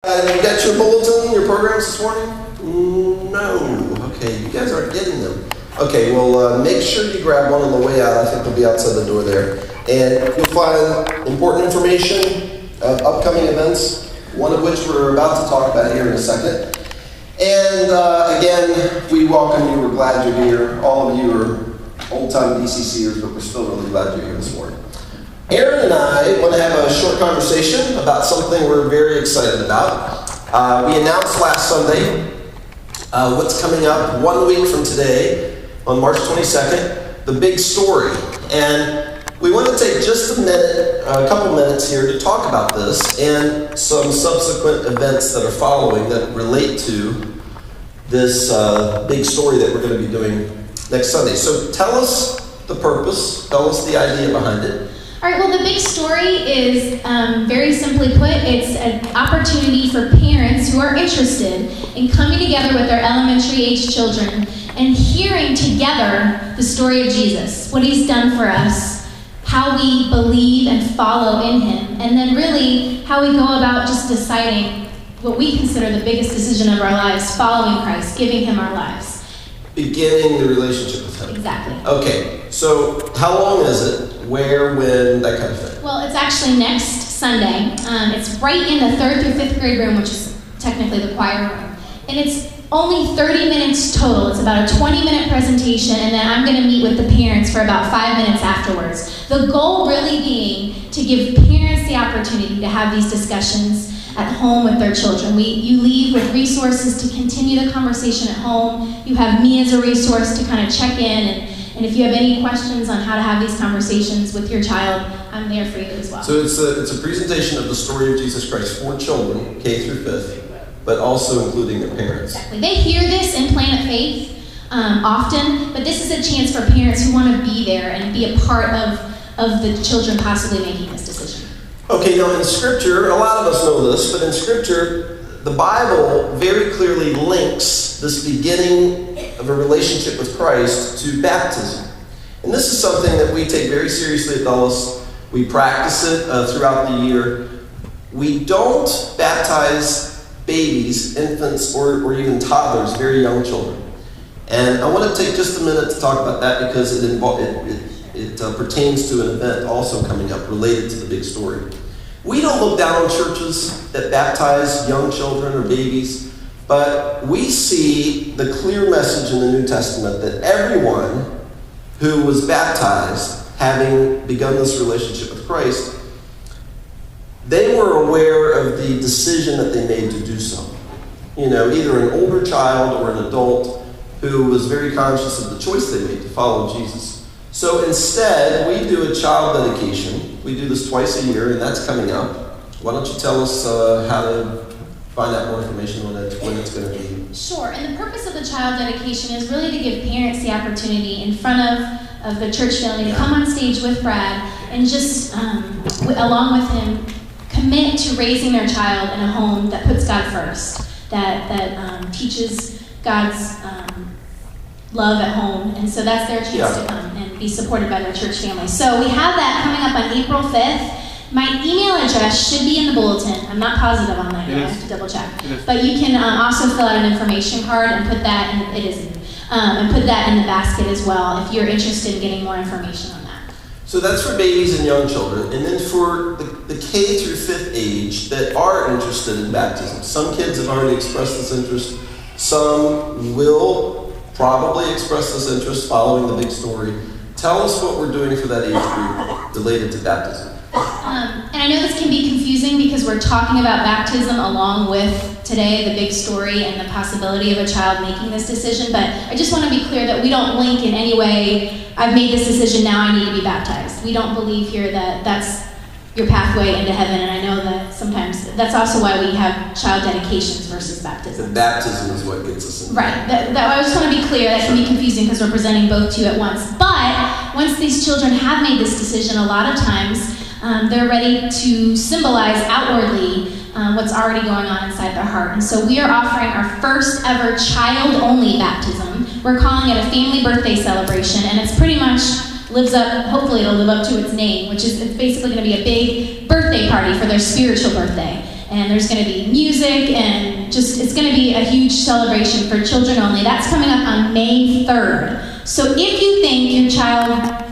You got your bulletin, your programs this morning? No. Okay, you guys aren't getting them. Okay, well, make sure you grab one on the way out. I think they'll be outside the door there. And you'll find important information of upcoming events, one of which we're about to talk about here in a second. And again, we welcome you. We're glad you're here. All of you are old-time DCCers, but we're still really glad you're here this morning. Aaron and I want to have a short conversation about something we're very excited about. We announced last Sunday what's coming up 1 week from today, on March 22nd, the big story. And we want to take just a couple minutes here to talk about this and some subsequent events that are following that relate to this big story that we're going to be doing next Sunday. So tell us the purpose, tell us the idea behind it. All right, well, the big story is, very simply put, it's an opportunity for parents who are interested in coming together with their elementary-age children and hearing together the story of Jesus, what he's done for us, how we believe and follow in him, and then really how we go about just deciding what we consider the biggest decision of our lives, following Christ, giving him our lives. Beginning the relationship with him. Exactly. Okay, so how long is it? Where, when, that kind of thing? Well, it's actually next Sunday. It's right in the 3rd through 5th grade room, which is technically the choir room. And it's only 30 minutes total. It's about a 20-minute presentation, and then I'm going to meet with the parents for about 5 minutes afterwards. The goal really being to give parents the opportunity to have these discussions at home with their children. You leave with resources to continue the conversation at home. You have me as a resource to kind of check in, and if you have any questions on how to have these conversations with your child, I'm there for you as well. So it's a presentation of the story of Jesus Christ for children, K through 5th, but also including their parents. Exactly. They hear this in Planet Faith often, but this is a chance for parents who want to be there and be a part of the children possibly making this decision. Okay, now in Scripture, a lot of us know this, but in Scripture, the Bible very clearly links this beginning of a relationship with Christ to baptism. And this is something that we take very seriously at Dulles. We practice it throughout the year. We don't baptize babies, infants, or even toddlers, very young children. And I want to take just a minute to talk about that because it pertains to an event also coming up related to the big story. We don't look down on churches that baptize young children or babies, but we see the clear message in the New Testament that everyone who was baptized, having begun this relationship with Christ, they were aware of the decision that they made to do so. You know, either an older child or an adult who was very conscious of the choice they made to follow Jesus. So instead, we do a child dedication. We do this twice a year, and that's coming up. Why don't you tell us how to find out more information when it's going to be? Sure, and the purpose of the child dedication is really to give parents the opportunity in front of the church family to come on stage with Brad and just, along with him, commit to raising their child in a home that puts God first, that teaches God's love at home, and so that's their chance to come and be supported by their church family. So we have that coming up on April 5th. My email address should be in the bulletin. I'm not positive on that yet. I have to double check. But you can also fill out an information card and put that in, and put that in the basket as well if you're interested in getting more information on that. So that's for babies and young children. And then for the K through 5th age that are interested in baptism. Some kids have already expressed this interest. Some will probably express this interest following the big story. Tell us what we're doing for that age group related to baptism. And I know this can be confusing because we're talking about baptism along with today the big story and the possibility of a child making this decision, but I just want to be clear that we don't link in any way, I've made this decision, now I need to be baptized. We don't believe here that that's your pathway into heaven, and I know that sometimes that's also why we have child dedications versus baptism. The baptism is what gets us in. Right. I just want to be clear, that can be confusing because we're presenting both to you at once. But once these children have made this decision, a lot of times they're ready to symbolize outwardly what's already going on inside their heart. And so we are offering our first ever child-only baptism. We're calling it a family birthday celebration, and it's pretty much hopefully it'll live up to its name, which is it's basically going to be a big birthday party for their spiritual birthday. and there's going to be music, and just it's going to be a huge celebration for children only. That's coming up on May 3rd. So if you think your child